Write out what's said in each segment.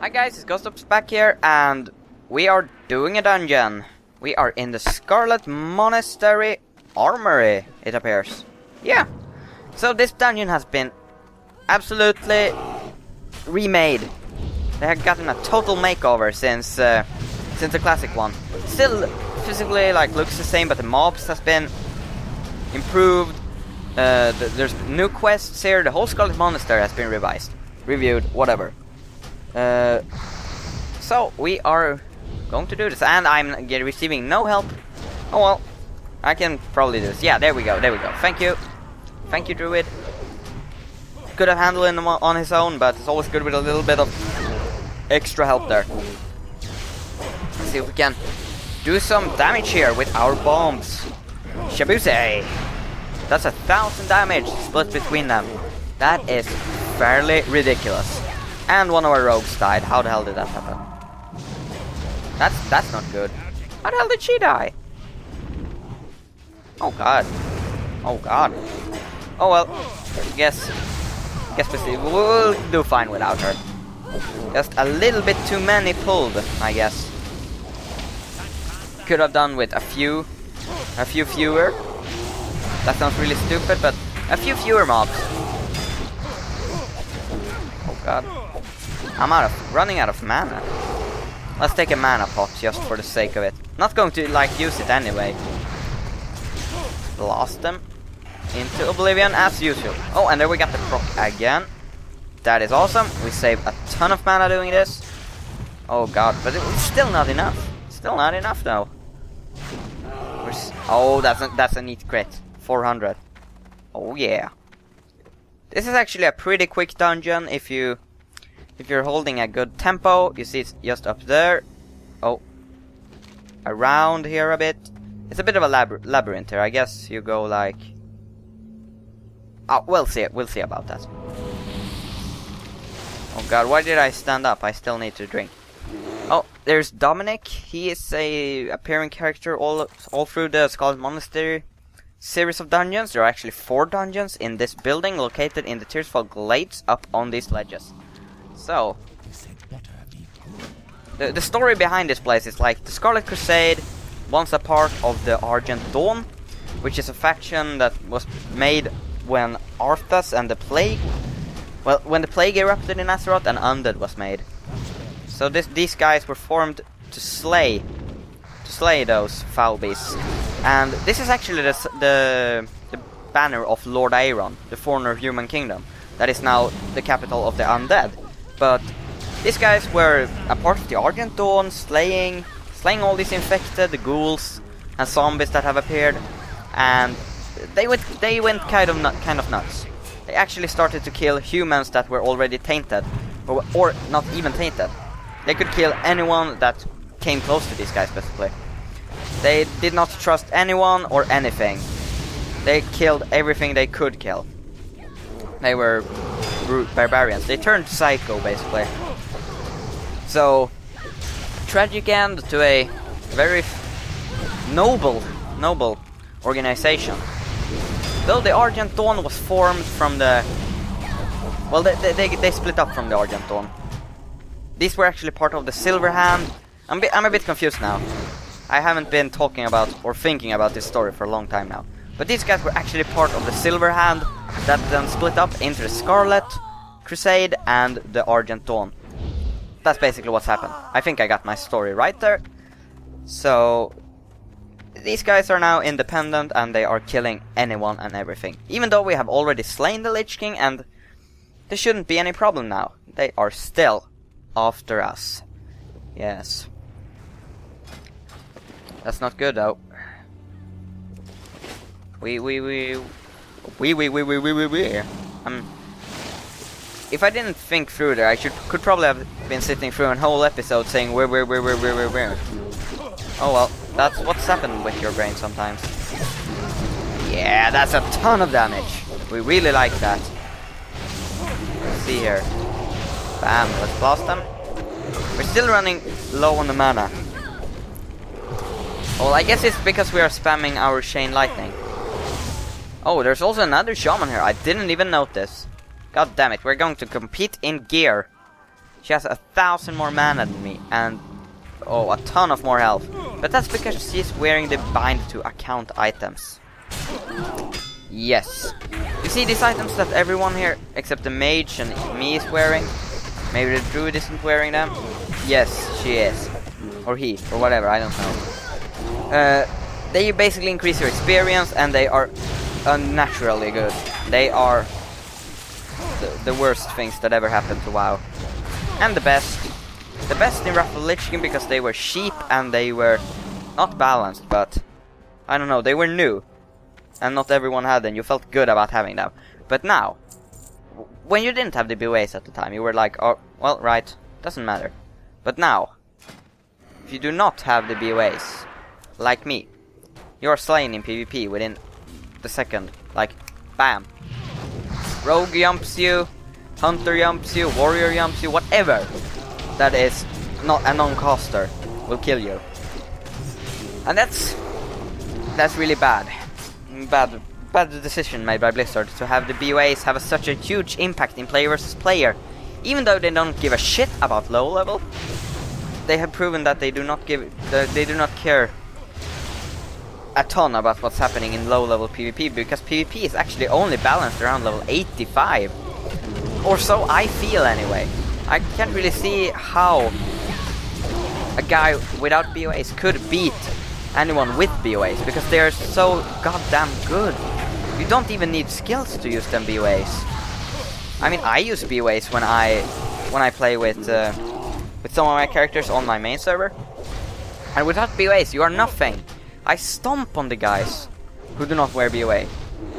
Hi guys, it's GhostOps back here, and we are doing a dungeon. We are in the Scarlet Monastery Armory, it appears. Yeah. So this dungeon has been absolutely remade. They have gotten a total makeover since the classic one. Still physically looks the same, but the mobs has been improved. There's new quests here. The whole Scarlet Monastery has been reviewed, whatever. So we are going to do this, and I'm receiving no help. Oh well, I can probably do this. Yeah, there we go. Thank you, Druid. Could have handled him on his own, but it's always good with a little bit of extra help there. Let's see if we can do some damage here with our bombs. Shabuse! That's 1,000 damage split between them. That is fairly ridiculous. And one of our rogues died. How the hell did that happen? That's not good. How the hell did she die? Oh god. Oh god. Oh well. Guess we'll do fine without her. Just a little bit too many pulled, I guess. Could have done with a few fewer. That sounds really stupid, but a few fewer mobs. Oh god. I'm running out of mana. Let's take a mana pot just for the sake of it. Not going to use it anyway. Blast them into oblivion as usual. Oh, and there we got the proc again. That is awesome. We saved a ton of mana doing this. Oh god, but it's still not enough. Still not enough though. Oh, that's a neat crit. 400. Oh yeah. This is actually a pretty quick dungeon if you're holding a good tempo. You see it's just up there. Oh. Around here a bit. It's a bit of a labyrinth here. I guess you go like... Oh, we'll see about that. Oh god, why did I stand up? I still need to drink. Oh, there's Dominic. He is a appearing character all through the Scarlet Monastery series of dungeons. There are actually 4 dungeons in this building located in the Tearsfall Glades up on these ledges. So, the story behind this place is like the Scarlet Crusade, once a part of the Argent Dawn, which is a faction that was made when Arthas and the Plague, well, when the Plague erupted in Azeroth and Undead was made. So these guys were formed to slay those foul beasts. And this is actually the banner of Lord Aeron, the forerunner of Human Kingdom, that is now the capital of the Undead. But these guys were a part of the Argent Dawn, slaying all these infected, the ghouls and zombies that have appeared, and they went kind of nuts. They actually started to kill humans that were already tainted, or not even tainted. They could kill anyone that came close to these guys, basically. They did not trust anyone or anything. They killed everything they could kill. They were barbarians. They turned psycho, basically. So, tragic end to a very noble organization. Though the Argent Dawn was formed from the... Well, they split up from the Argent Dawn. These were actually part of the Silver Hand. I'm a bit confused now. I haven't been talking about or thinking about this story for a long time now. But these guys were actually part of the Silver Hand that then split up into the Scarlet Crusade and the Argent Dawn. That's basically what's happened. I think I got my story right there. So, these guys are now independent and they are killing anyone and everything. Even though we have already slain the Lich King, and there shouldn't be any problem now. They are still after us. Yes. That's not good though. If I didn't think through there, I could probably have been sitting through a whole episode saying where. Oh well, that's what's happened with your brain sometimes. Yeah, that's a ton of damage. We really like that. Let's see here. Bam, let's blast them. We're still running low on the mana. Well, I guess it's because we are spamming our Chain Lightning. Oh, there's also another shaman here. I didn't even notice. God damn it, we're going to compete in gear. She has 1,000 more mana than me, and oh, a ton of more health. But that's because she's wearing the bind to account items. Yes. You see these items that everyone here, except the mage and me, is wearing? Maybe the druid isn't wearing them? Yes, she is. Or he, or whatever, I don't know. They basically increase your experience, and they are unnaturally good. They are the worst things that ever happened to WoW. And the best. The best in Wrath of the Lich King because they were cheap and they were not balanced, but I don't know, they were new. And not everyone had them, you felt good about having them. But now, when you didn't have the BOAs at the time, you were like, oh, well, right, doesn't matter. But now, if you do not have the BOAs, like me, you are slain in PvP within the second. Like, bam. Rogue jumps you, Hunter jumps you, Warrior jumps you, whatever that is not a non-caster will kill you. And that's really bad. Bad decision made by Blizzard to have the BOAs have such a huge impact in player versus player. Even though they don't give a shit about low level, they have proven that they do not care a ton about what's happening in low level PvP, because PvP is actually only balanced around level 85. Or so I feel anyway. I can't really see how a guy without BOAs could beat anyone with BOAs, because they are so goddamn good. You don't even need skills to use them BOAs. I mean, I use BOAs when I play with some of my characters on my main server. And without BOAs, you are nothing. I stomp on the guys who do not wear BOA.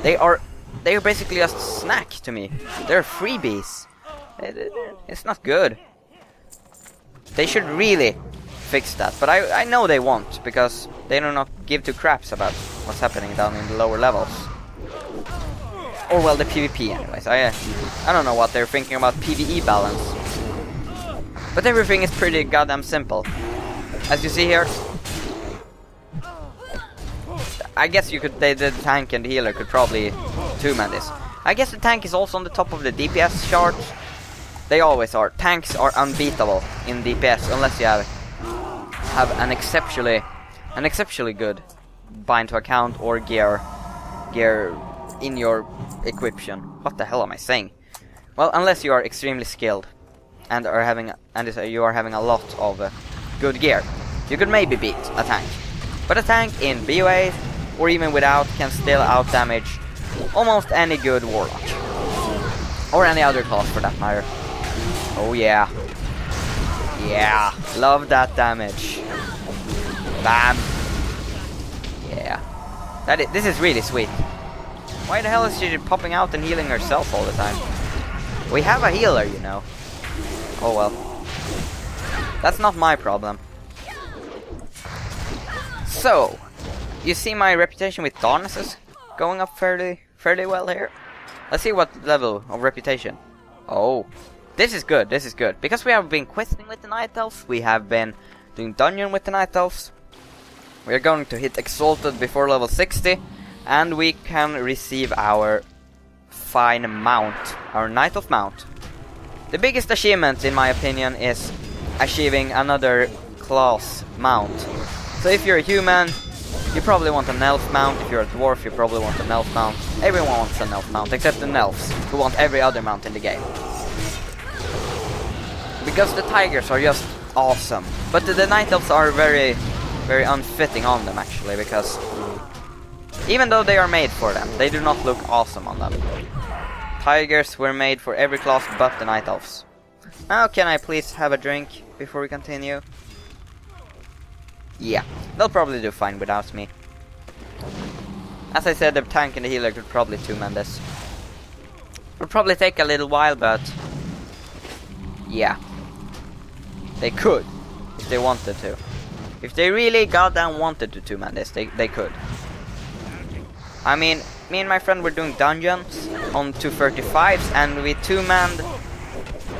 They are basically just a snack to me. They're freebies. It's not good. They should really fix that, but I know they won't, because they do not give two craps about what's happening down in the lower levels. Or well, the PvP anyways. I don't know what they're thinking about PvE balance. But everything is pretty goddamn simple. As you see here, I guess you could, the tank and the healer could probably two-man this. I guess the tank is also on the top of the DPS chart. They always are. Tanks are unbeatable in DPS unless you have an exceptionally good bind to account or gear in your equiption. What the hell am I saying? Well, unless you are extremely skilled and you are having a lot of good gear, you could maybe beat a tank. But a tank in BOA or even without can still out damage almost any good warlock or any other class for that matter. Oh yeah. Yeah, love that damage. Bam. Yeah. This is really sweet. Why the hell is she popping out and healing herself all the time? We have a healer, you know. Oh well. That's not my problem. So, you see my reputation with Darknesses going up fairly well here. Let's see what level of reputation. Oh. This is good, because we have been questing with the Night Elves, we have been doing dungeon with the Night Elves, we are going to hit Exalted before level 60, and we can receive our fine mount, our Night Elf mount. The biggest achievement, in my opinion, is achieving another class mount. So if you're a human, you probably want an elf mount, if you're a dwarf, you probably want an elf mount. Everyone wants an elf mount, except the elves, who want every other mount in the game. Because the tigers are just awesome. But the Night Elves are very unfitting on them actually, because even though they are made for them, they do not look awesome on them. Tigers were made for every class but the Night Elves. Now can I please have a drink before we continue? Yeah, they'll probably do fine without me. As I said, the tank and the healer could probably two-man this. Would probably take a little while, but yeah. They could, if they wanted to. If they really goddamn wanted to two-man this, they could. I mean, me and my friend were doing dungeons on 235s, and we two-manned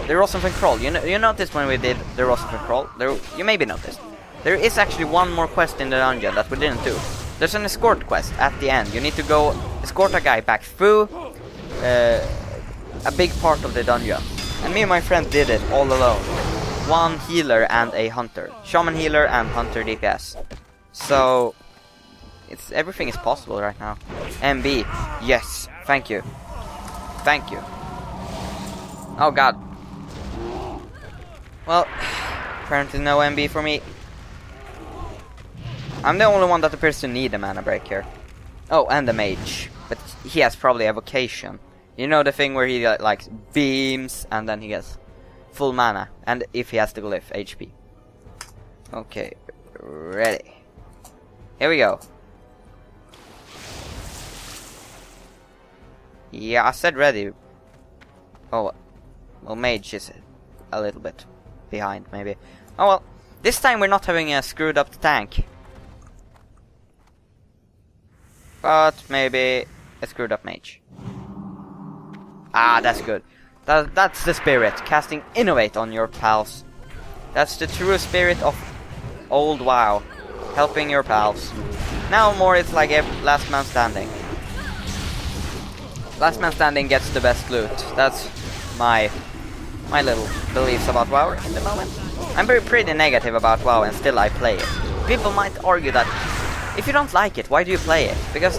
the Rosenfen Crawl. You noticed when we did the Rosenfen Crawl? You maybe noticed. There is actually one more quest in the dungeon that we didn't do. There's an escort quest at the end. You need to go escort a guy back through a big part of the dungeon. And me and my friend did it all alone. One healer and a hunter. Shaman healer and hunter DPS. So everything is possible right now. MB. Yes. Thank you. Thank you. Oh god. Well, apparently no MB for me. I'm the only one that appears to need a mana break here. Oh, and a mage. But he has probably a vocation. You know the thing where he like beams and then he gets full mana. And if he has the glyph HP. Okay, ready. Here we go. Yeah, I said ready. Oh, well, mage is a little bit behind, maybe. Oh well, this time we're not having a screwed up tank. But maybe a screwed up mage. Ah, that's good. That's the spirit. Casting Innovate on your pals. That's the true spirit of old WoW. Helping your pals. Now more it's like a last man standing. Last man standing gets the best loot. That's my little beliefs about WoW in the moment. I'm pretty negative about WoW and still I play it. People might argue that if you don't like it, why do you play it? Because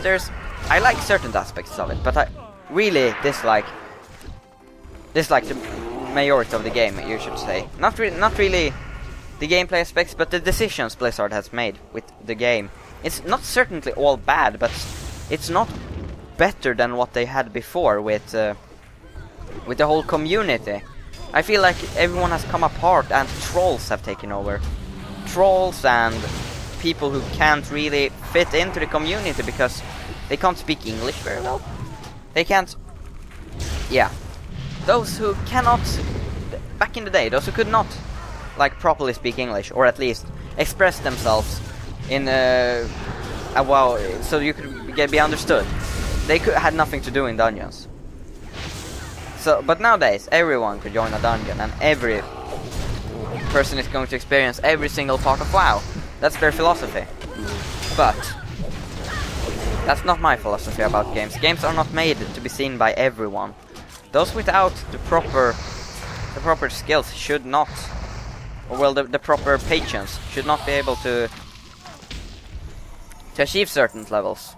I like certain aspects of it, but I really dislike the majority of the game, you should say. Not really the gameplay aspects, but the decisions Blizzard has made with the game. It's not certainly all bad, but it's not better than what they had before with the whole community. I feel like everyone has come apart and trolls have taken over. Trolls and people who can't really fit into the community because they can't speak English very well. They can't... Yeah. Those who cannot... Back in the day, those who could not like properly speak English, or at least express themselves in WoW, so you could be understood. They had nothing to do in dungeons. So, but nowadays, everyone could join a dungeon, and every person is going to experience every single part of WoW. That's their philosophy. But that's not my philosophy about games. Games are not made to be seen by everyone. Those without the proper skills should not, or well, the proper patience should not be able to achieve certain levels.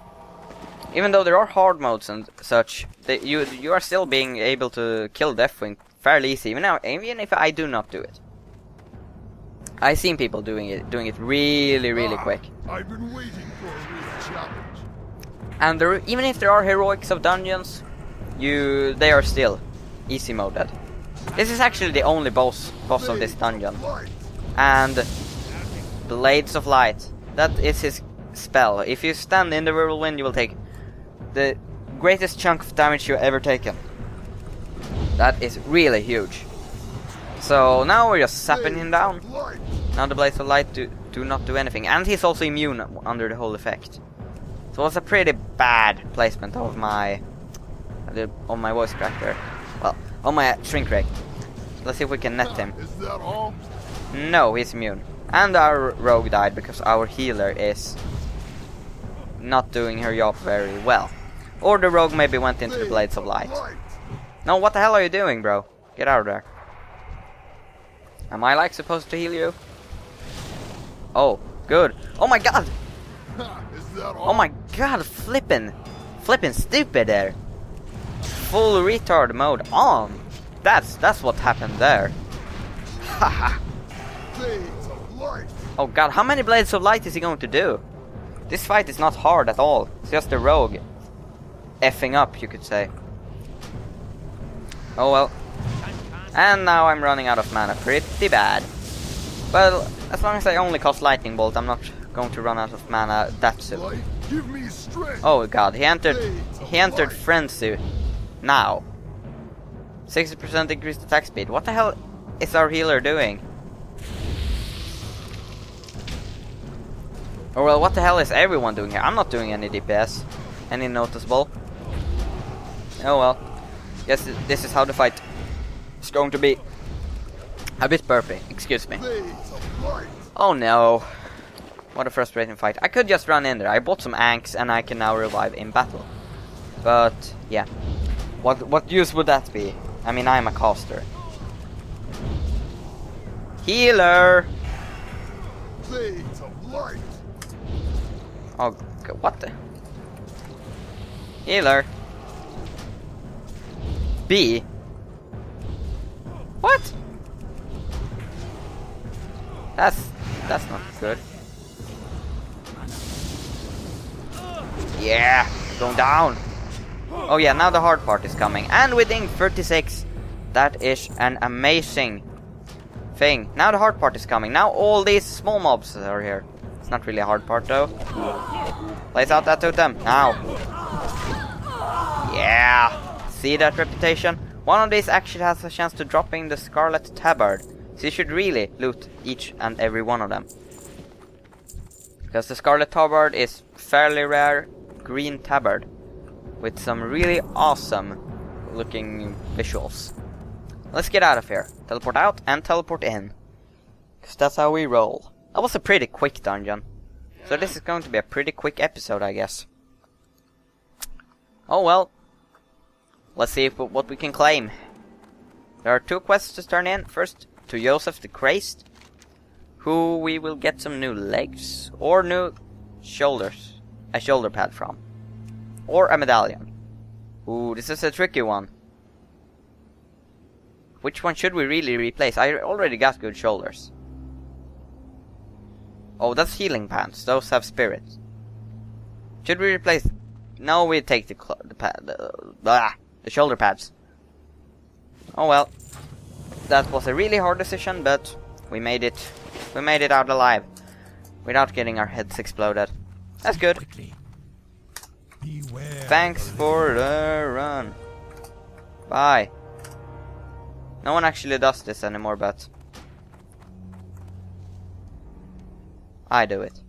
Even though there are hard modes and such, you are still being able to kill Deathwing fairly easy, even if I do not do it. I've seen people doing it really quick. I've been waiting for a real challenge. And even if there are heroics of dungeons, they are still easy moded. This is actually the only boss of this dungeon. And Blades of Light, that is his spell. If you stand in the whirlwind, you will take the greatest chunk of damage you've ever taken. That is really huge. So now we're just sapping him down. Now the Blades of Light do not do anything. And he's also immune under the whole effect. So it was a pretty bad placement of my voice crack there. Well, on my shrink rate. Let's see if we can net him. Is that all? No, he's immune. And our rogue died because our healer is not doing her job very well. Or the rogue maybe went into the Blades of Light. No, what the hell are you doing, bro? Get out of there. Am I like supposed to heal you? Oh, good. Oh my god! Oh my god, flippin' stupid there. Full retard mode on. That's what happened there. Haha. Oh god, how many Blades of Light is he going to do? This fight is not hard at all. It's just a rogue effing up, you could say. Oh well. And now I'm running out of mana pretty bad. Well, as long as I only cost Lightning Bolt, I'm not going to run out of mana that soon. Oh god, he entered Frenzy now. 60% increased attack speed. What the hell is our healer doing? Or well, what the hell is everyone doing here? I'm not doing any DPS. Any noticeable. Oh well. Yes, this is how the fight is going to be. A bit burpy, excuse me. Oh no. What a frustrating fight. I could just run in there. I bought some Anks and I can now revive in battle. But, yeah. What use would that be? I mean, I'm a caster. Healer! Blades of light. Oh, what the? Healer. B. What? That's not good. Yeah, going down. Oh yeah, now the hard part is coming. And within 36. That is an amazing thing. Now the hard part is coming. Now all these small mobs are here. It's not really a hard part though. Place out that totem. Now. Yeah. See that reputation? One of these actually has a chance to drop in the Scarlet Tabard. So you should really loot each and every one of them. Because the Scarlet Tabard is fairly rare green tabard. With some really awesome looking visuals. Let's get out of here. Teleport out and teleport in. Because that's how we roll. That was a pretty quick dungeon. So this is going to be a pretty quick episode, I guess. Oh well. Let's see what we can claim. There are 2 quests to turn in. First, to Joseph the Crazed. Who we will get some new legs. Or new shoulders. A shoulder pad from. Or a medallion. Ooh, this is a tricky one. Which one should we really replace? I already got good shoulders. Oh, that's healing pants. Those have spirit. Should we replace? No, we take the shoulder pads. Oh well. That was a really hard decision, but we made it. We made it out alive. Without getting our heads exploded. That's good. Beware. Thanks for the run. Bye. No one actually does this anymore, but I do it.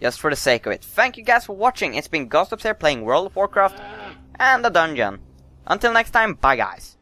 Just for the sake of it. Thank you guys for watching. It's been GhostOps here playing World of Warcraft and a dungeon. Until next time, bye guys.